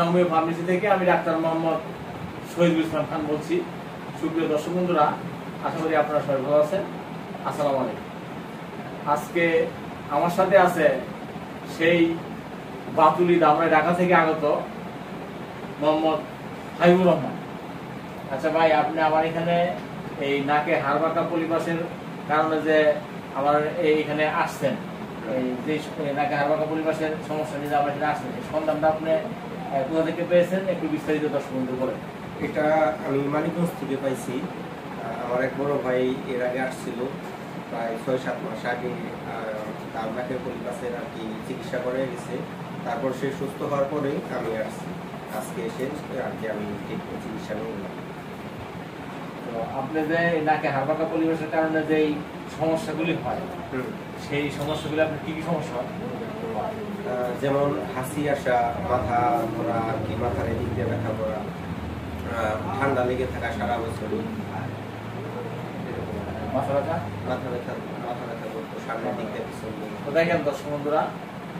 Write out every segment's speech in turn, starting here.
Homeo pharmacy থেকে আমি doctor Mohammad Shahidul Islam Khan বলছি। সুপ্রিয় দর্শক বন্ধুরা, আশা করি আপনারা সবাই ভালো আছেন। আসসালামু আলাইকুম। আজকে আমার সাথে আছে সেই বাতুলি দামরাই ঢাকা থেকে আগত মোহাম্মদ হাবিবুর রহমান। আচ্ছা ভাই, আপনি আমার এখানে এই নাকে হাড়বাঁকা পলিপাসের কারণে যে আমার এইখানে আসছেন, এই যে নাকে হাড়বাঁকা পলিপাসের সমস্যা নিয়ে আমার এখানে আসছেন, এই সন্ধানটা আপনি কোথা থেকে পেয়েছেন একটু বিস্তারিত দর্শক বন্ধু বলেন। এটা আমি মানিকগঞ্জ থেকে পাইছি। আমার এক বড় ভাই এর আগে আসছিল প্রায় ৬-৭ মাস আগে, তার নাকে পলিপাসের আর কি চিকিৎসা করে গেছে। তারপর সে সুস্থ হওয়ার পরে আমি আসছি, আজকে এসে আর কি আমি ঠিক চিকিৎসা নিলাম। তো আপনি যে নাকে হাড়বাঁকা পলিপাসের কারণে যে সমস্যাগুলি হয়, সেই সমস্যাগুলি আপনার কি কি সমস্যা হয়? যেমন হাসি আসা, মাথা ধরা আর কি, মাথার এদিক দিয়ে ব্যথা করা, ঠান্ডা লেগে থাকা সারা বছর, মাথা ব্যথা করতো সামনের দিক দিয়ে পিছন দিকে। তো দেখেন দর্শক বন্ধুরা,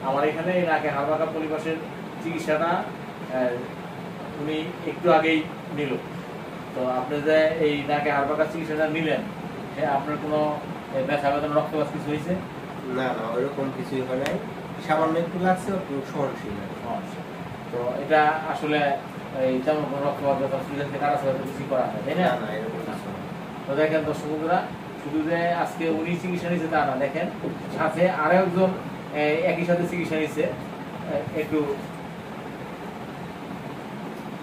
আমার এখানে এই নাকে হাড়বাঁকা পলিপাসের চিকিৎসাটা উনি একটু আগেই নিল। তো আপনি যে এই নাকে হাড়বাঁকা চিকিৎসাটা নিলেন, আপনার কোনো ব্যথা বেদনা রক্তপাত কিছু হয়েছে? না না, ওইরকম কিছুই হয় নাই, সামান্য একটু লাগছে, একটু সহনশীল। তো এটা আসলে এই তেমন কোনো রক্তপাত ব্যথা সুবিধা কারা কিছু করা হয়, তাই না? না, এরকম কিছু না। তো দেখেন দর্শক বন্ধুরা, শুধু যে আজকে উনি চিকিৎসা নিচ্ছে তা না, দেখেন সাথে আরো একজন একই সাথে চিকিৎসা নিচ্ছে। একটু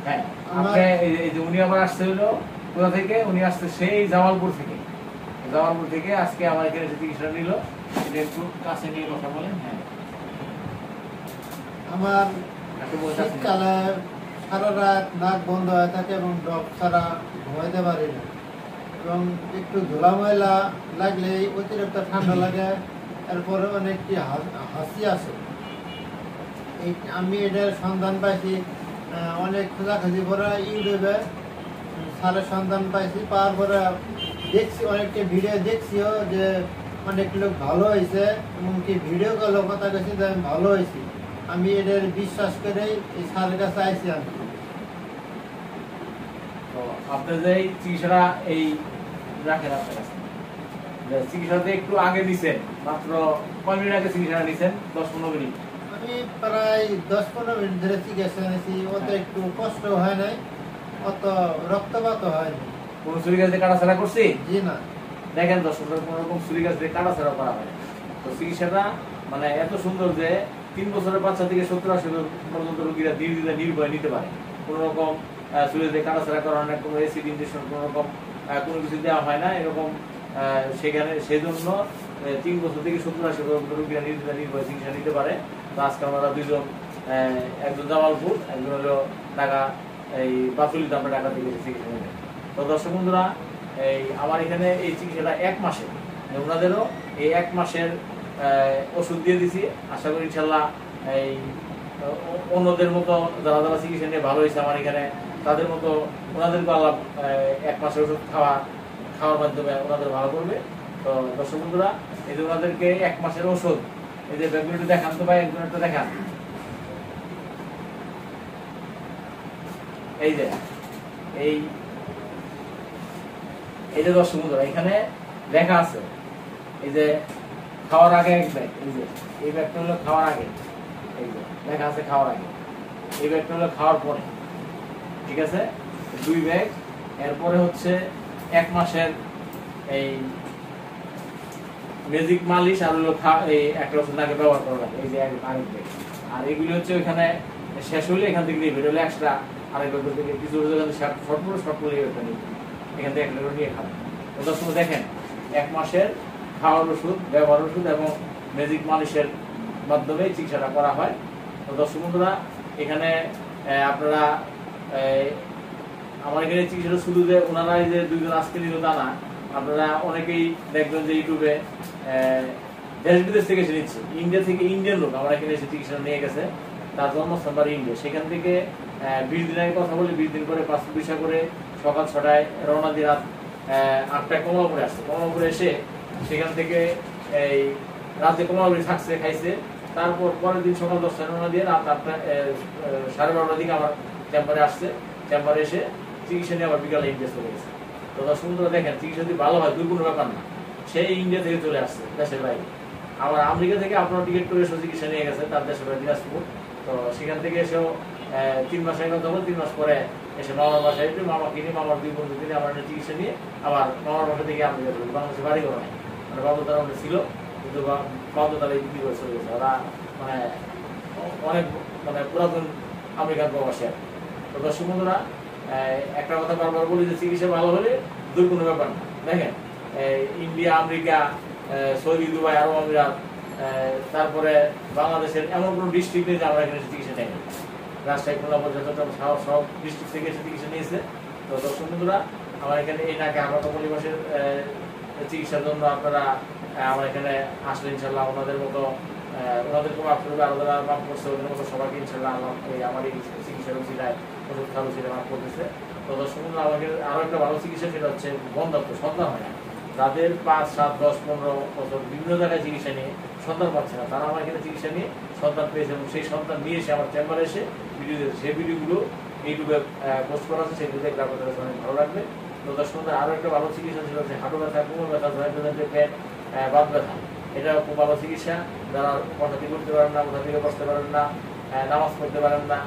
হ্যাঁ, আপনি এই যে উনি আবার আসছে হলো কোথা থেকে? উনি আসছে সেই জামালপুর থেকে। জামালপুর থেকে আজকে আমার এখানে চিকিৎসা নিল। এটা একটু কাছে নিয়ে কথা বলেন। হ্যাঁ, আমার শীতকালে সারা রাত নাক বন্ধ হয়ে থাকে এবং ড্রপ ছাড়া ঘুমাইতে পারি না, এবং একটু ধুলা ময়লা লাগলে অতিরিক্ত ঠান্ডা লাগে, এরপরে অনেকটি হাসি আসে। আমি এটার সন্ধান পাইছি অনেক খোঁজাখুঁজি করে ইউটিউবে সারের সন্ধান পাইছি, পাওয়ার পরে দেখছি অনেকটা ভিডিও দেখছিও যে অনেক লোক ভালো হয়েছে, এমনকি ভিডিও কলেও কথা গেছি যে আমি ভালো হয়েছি। আমি এদের বিশ্বাস করেই এই সারের কাছে আইছি। আমি তো আপনি যে চিকিৎসাটা এই রাখেন আপনার কাছে, চিকিৎসাতে একটু আগে দিচ্ছেন, মাত্র কয় মিনিট আগে চিকিৎসাটা নিচ্ছেন? 10-15 মিনিট। আমি প্রায় 10-15 মিনিট ধরে চিকিৎসা নিয়েছি। অত একটু কষ্ট হয় নাই, অত রক্তপাত হয়নি। কোন ছুরি গাছ দিয়ে কাটাছাড়া করছি? জি না। দেখেন দর্শক, কোন রকম ছুরি গাছ দিয়ে কাটাছাড়া করা হয়। তো চিকিৎসাটা মানে এত সুন্দর যে 3 বছরের বাচ্চা থেকে 70-80 পর্যন্ত রোগীরা ধীরে নির্ভয় নিতে পারে। কোন রকম ছুরি দিয়ে কাটাছাড়া করা হয় না, কোনো অ্যাসিড ইনজেকশন কোন রকম কোনো কিছু দেওয়া হয় না এরকম। সেখানে সেই জন্য 3 বছর থেকে 70-80 পর্যন্ত রোগীরা নির্ভয় চিকিৎসা নিতে পারে। তো আজকে আমরা দুইজন, একজন জামালপুর, একজন হলো ঢাকা, এই বাতুলি আমরা ঢাকা থেকে চিকিৎসা নেবেন। তো দর্শক বন্ধুরা, এই আমার এখানে এই চিকিৎসাটা 1 মাসের, ওনাদেরও এই 1 মাসের ওষুধ দিয়ে দিছি। আশা করি ইনশাল্লাহ এই অন্যদের মতো যারা যারা চিকিৎসা নিয়ে ভালো হয়েছে আমার এখানে, তাদের মতো ওনাদেরকে আল্লাহ 1 মাসের ওষুধ খাওয়ার মাধ্যমে ওনাদের ভালো করবে। তো দর্শক বন্ধুরা, এই যে ওনাদেরকে 1 মাসের ওষুধ, এই যে ব্যাগগুলো দেখান তো ভাই, একজন একটা দেখান। এই যে এই যে দর্শক বন্ধুরা, এখানে লেখা আছে এই যে খাওয়ার আগে 1 ব্যাগ। এই যে এই ব্যাগটা হলো খাওয়ার আগে, এই যে লেখা আছে খাওয়ার আগে। এই ব্যাগটা হলো খাওয়ার পরে, ঠিক আছে? 2 ব্যাগ। এরপরে হচ্ছে 1 মাসের এই ম্যাজিক মালিশ, আর হলো এই একটা ওষুধ আগে ব্যবহার করা লাগে। এই যে আরেক ব্যাগ। আর এগুলি হচ্ছে ওইখানে শেষ হলে এখান থেকে নিয়ে বেরোলে এক্সট্রা আরেক ব্যাগ থেকে কিছু শর্ট করে এখান থেকে 1 লিটার নিয়ে খাবেন। তো দর্শক দেখেন, 1 মাসের খাওয়ার ওষুধ, ব্যবহার ওষুধ এবং ম্যাজিক মালিশের মাধ্যমে চিকিৎসাটা করা হয়। তো দর্শক বন্ধুরা, এখানে আপনারা আমার এখানে চিকিৎসাটা শুধু যে ওনারা এই যে 2 জন আজকে নিল তা না, আপনারা অনেকেই দেখবেন যে ইউটিউবে দেশ বিদেশ থেকে এসে নিচ্ছে। ইন্ডিয়া থেকে ইন্ডিয়ান লোক আমার এখানে এসে চিকিৎসা নিয়ে গেছে, তার জন্মস্থান বাড়ি ইন্ডিয়া। সেখান থেকে 20 দিন আগে কথা বলে 20 দিন করে পাসপোর্ট ভিসা করে সকাল 6টায় রওনা দিয়ে রাত 8টায় কমলাপুরে আসছে। কমলাপুরে এসে সেখান থেকে এই রাতে কমলাপুরে থাকছে, খাইছে, তারপর পরের দিন সকাল 10টায় রওনা দিয়ে রাত 12:30টার দিকে আমার চেম্বারে আসছে। চেম্বারে এসে চিকিৎসা নিয়ে আবার বিকালে ইন্ডিয়া চলে গেছে। তো দর্শক বন্ধুরা দেখেন, চিকিৎসা যদি ভালো হয় দুই কোনো ব্যাপার না, সেই ইন্ডিয়া থেকে চলে আসছে দেশের বাইরে। আবার আমেরিকা থেকে আপনার টিকিট করে এসে চিকিৎসা নিয়ে গেছে তার দেশের বাড়ি দিনাজপুর। তো সেখান থেকে এসেও 3 মাস আগে কথা বলে 3 মাস পরে এসে মামার বাসায় একটু মামাকে নিয়ে, মামার 2 বন্ধু দিনে আমার চিকিৎসা নিয়ে আবার মামার বাসা থেকে আমেরিকা চলে বাংলাদেশে বাড়ি করা নাই, মানে বাধ্যতার মধ্যে ছিল, কিন্তু বাধ্যতারা বিক্রি করে চলে গেছে। ওরা মানে অনেক মানে পুরাতন আমেরিকান প্রবাসী আর। তো দর্শক বন্ধুরা একটা কথা বারবার বলি যে চিকিৎসা ভালো হলে দূর কোনো ব্যাপার না। দেখেন ইন্ডিয়া, আমেরিকা, সৌদি, দুবাই, আরব আমিরাত, তারপরে বাংলাদেশের এমন কোনো ডিস্ট্রিক্ট নেই যে আমরা এখানে চিকিৎসা নেই। রাজশাহী, খুলনা পর্যন্ত সব ডিস্ট্রিক্ট থেকে এসে চিকিৎসা নিয়েছে। তো দর্শক বন্ধুরা আমার এখানে এই নাকে হাঁপাতা পরিবেশের চিকিৎসার জন্য আপনারা আমার এখানে আসলে ইনশাল্লাহ ওনাদের মতো ওনাদেরকে মাফ করবে, আরো যারা মাফ করছে ওদের মতো সবাইকে ইনশাল্লাহ আমার এই চিকিৎসার উচিলায় ওষুধ খাওয়ার উচিলায় মাফ করতেছে। তো দর্শক বন্ধুরা আমাকে আরো একটা ভালো চিকিৎসা, সেটা হচ্ছে বন্ধাত্ম, সন্তান হয় না। যাদের 5, 7, 10, 15 বছর বিভিন্ন জায়গায় চিকিৎসা নিয়ে সন্তান পাচ্ছে না, তারা আমার এখানে চিকিৎসা নিয়ে সন্তান পেয়েছে এবং সেই সন্তান নিয়ে এসে আমার চেম্বারে এসে ভিডিও দিয়েছে। সেই ভিডিওগুলো ইউটিউবে পোস্ট করা আছে, সেগুলো দেখলে আপনাদের কাছে অনেক ভালো লাগবে। তো দর্শক বন্ধুরা আরো একটা ভালো চিকিৎসা ছিল হচ্ছে হাঁটু ব্যথা, কোমর ব্যথা, জয়েন্টের পেট, বাত ব্যথা। এটা খুব ভালো চিকিৎসা। যারা কথাটি করতে পারেন না, কোথা থেকে বসতে পারেন না, নামাজ পড়তে পারেন না,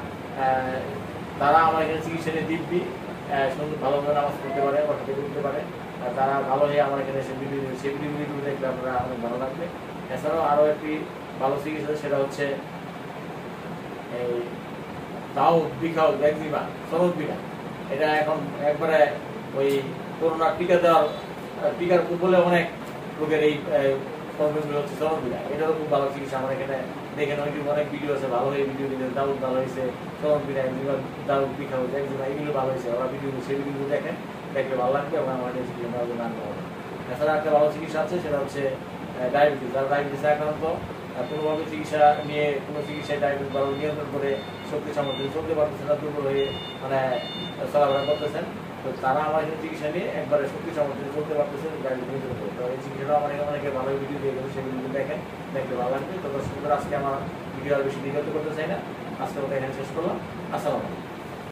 তারা আমার এখানে চিকিৎসা নিয়ে দিব্যি সুন্দর ভালোভাবে নামাজ পড়তে পারে, কথাটি করতে পারে। তারা ভালো হয়ে আমার এখানে এসে ভিডিও দিবে, সেই ভিডিওগুলো দেখলে আপনারা অনেক ভালো লাগবে। এছাড়াও আরও একটি ভালো চিকিৎসা, সেটা হচ্ছে এই দাউদ, বিখাউদ, একজিমা, সনদ বিঘা। এটা এখন একবারে ওই করোনার টিকা দেওয়ার টিকার বলে অনেক লোকের এই প্রবলেমগুলো হচ্ছে সনদ বিঘা। এটারও খুব ভালো চিকিৎসা আমার এখানে দেখেন, অনেক ভিডিও আছে, ভালো হয়ে ভিডিও দিলে দাউদ ভালো হয়েছে, সনদ বিঘা, একজিমা, দাউদ, বিখাউদ, একজিমা, এগুলো ভালো হয়েছে। ওরা ভিডিও সেই ভিডিওগুলো দেখেন, দেখলে ভালো লাগবে এবং আমার চিকিৎসা আনতে হবে। এছাড়া একটা ভালো চিকিৎসা আছে, সেটা হচ্ছে ডায়াবেটিস। যারা ডায়াবেটিস আক্রান্ত কোনোভাবে চিকিৎসা নিয়ে কোনো চিকিৎসায় ডায়াবেটিস ভালো নিয়ন্ত্রণ করে শক্তি সামর্থ্য চলতে পারতেছে না, দুর্বল হয়ে মানে চলাফেরা করতেছেন, তো তারা আমার এখানে চিকিৎসা নিয়ে একবারে শক্তি সামর্থ্য চলতে পারতেছেন, ডায়াবেটিস নিয়ন্ত্রণ করে। তো এই চিকিৎসাটা আমার এখানে অনেকে ভালো ভিডিও দিয়ে গেছে, সেগুলো দেখেন, দেখলে ভালো লাগবে। তো দর্শকদের আজকে আমার ভিডিও আর বেশি দীর্ঘায়িত করতে চাই না, আজকে ওটা এখানে শেষ করলাম। আসসালামু আলাইকুম।